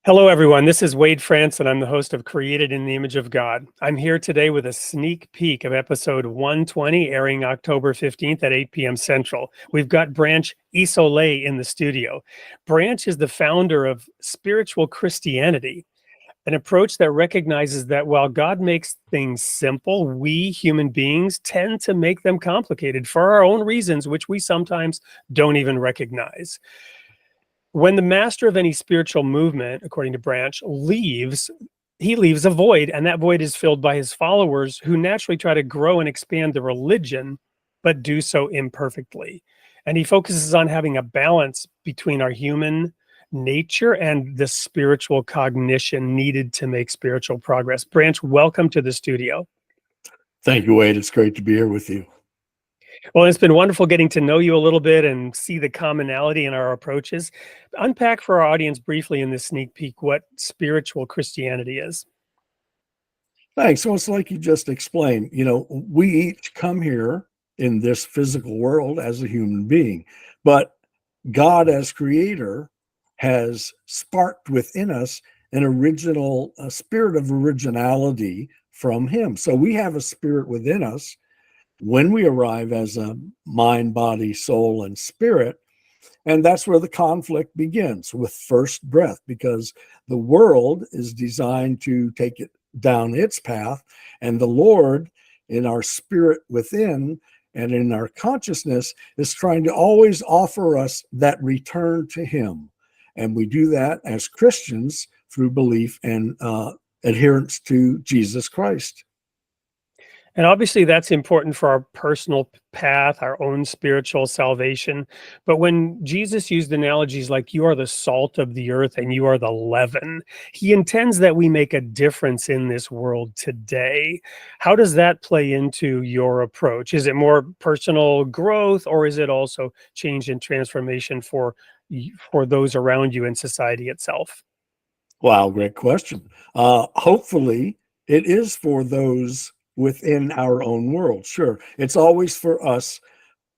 Hello, everyone. This is Wade France, and I'm the host of Created in the Image of God. I'm here today with a sneak peek of episode 120, airing October 15th at 8 p.m. Central. We've got Branch Isole in the studio. Branch is the founder of Spiritual Christianity, an approach that recognizes that while God makes things simple, we human beings tend to make them complicated for our own reasons, which we sometimes don't even recognize. When the master of any spiritual movement, according to Branch, leaves, he leaves a void, and that void is filled by his followers who naturally try to grow and expand the religion, but do so imperfectly. And he focuses on having a balance between our human nature and the spiritual cognition needed to make spiritual progress. Branch, welcome to the studio. Thank you, Wade. It's great to be here with you. Well, it's been wonderful getting to know you a little bit and see the commonality in our approaches. Unpack for our audience briefly in this sneak peek what spiritual Christianity is. Thanks. So it's like you just explained, we each come here in this physical world as a human being, but God as creator has sparked within us an original a spirit of originality from him. So we have a spirit within us when we arrive as a mind, body, soul, and spirit. And that's where the conflict begins with first breath, because the world is designed to take it down its path. And the Lord, in our spirit within and in our consciousness, is trying to always offer us that return to him. And we do that as Christians through belief and adherence to Jesus Christ. And obviously, that's important for our personal path, our own spiritual salvation. But when Jesus used analogies like you are the salt of the earth and you are the leaven, he intends that we make a difference in this world today. How does that play into your approach? Is it more personal growth, or is it also change and transformation for those around you and society itself? Wow, great question. Hopefully, it is for those within our own world. Sure, it's always for us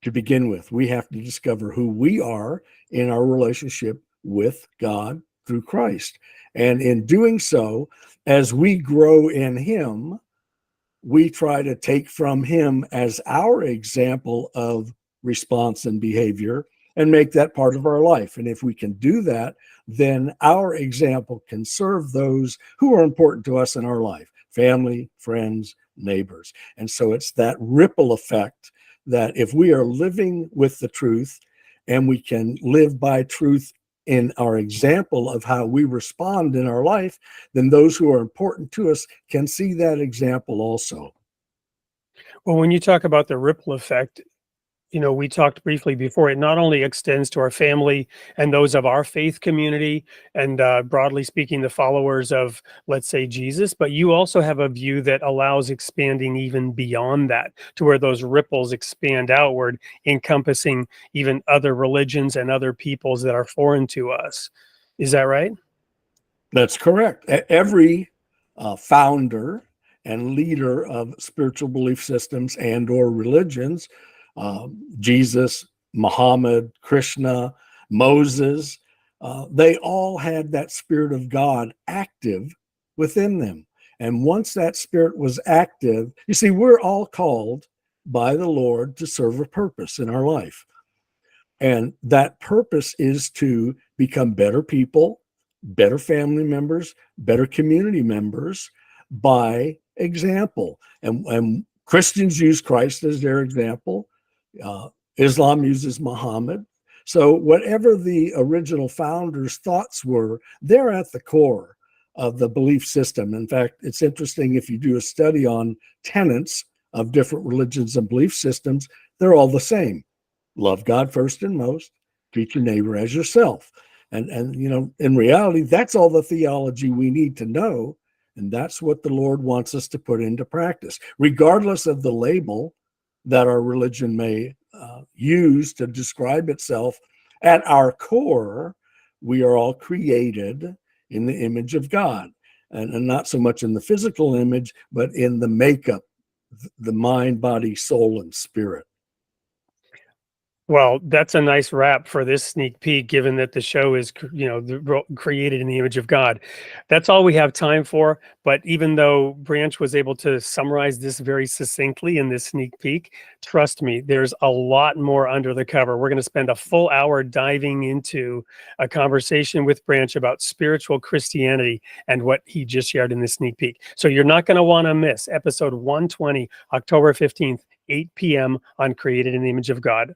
to begin with. We have to discover who we are in our relationship with God through Christ. And in doing so, as we grow in him, we try to take from him as our example of response and behavior and make that part of our life. And if we can do that, then our example can serve those who are important to us in our life: family, friends, neighbors. And so it's that ripple effect that if we are living with the truth and we can live by truth in our example of how we respond in our life, then those who are important to us can see that example also. Well, when you talk about the ripple effect, we talked briefly before, it not only extends to our family and those of our faith community and broadly speaking, the followers of, let's say, Jesus, but you also have a view that allows expanding even beyond that to where those ripples expand outward, encompassing even other religions and other peoples that are foreign to us. Is that right? That's correct. Every founder and leader of spiritual belief systems and or religions, Jesus, Muhammad, Krishna, Moses, they all had that spirit of God active within them. And once that spirit was active, you see, we're all called by the Lord to serve a purpose in our life. And that purpose is to become better people, better family members, better community members by example. And Christians use Christ as their example. Islam uses Muhammad. So whatever the original founders' thoughts were, they're at the core of the belief system. In fact, it's interesting if you do a study on tenets of different religions and belief systems, they're all the same. Love God first and most, treat your neighbor as yourself. And in reality, that's all the theology we need to know. And that's what the Lord wants us to put into practice, regardless of the label that our religion may use to describe itself. At our core, we are all created in the image of God, and not so much in the physical image, but in the makeup, the mind, body, soul, and spirit. Well, that's a nice wrap for this sneak peek, given that the show is, created in the image of God. That's all we have time for. But even though Branch was able to summarize this very succinctly in this sneak peek, trust me, there's a lot more under the cover. We're going to spend a full hour diving into a conversation with Branch about spiritual Christianity and what he just shared in this sneak peek. So you're not going to want to miss episode 120, October 15th, 8 p.m. on Created in the Image of God.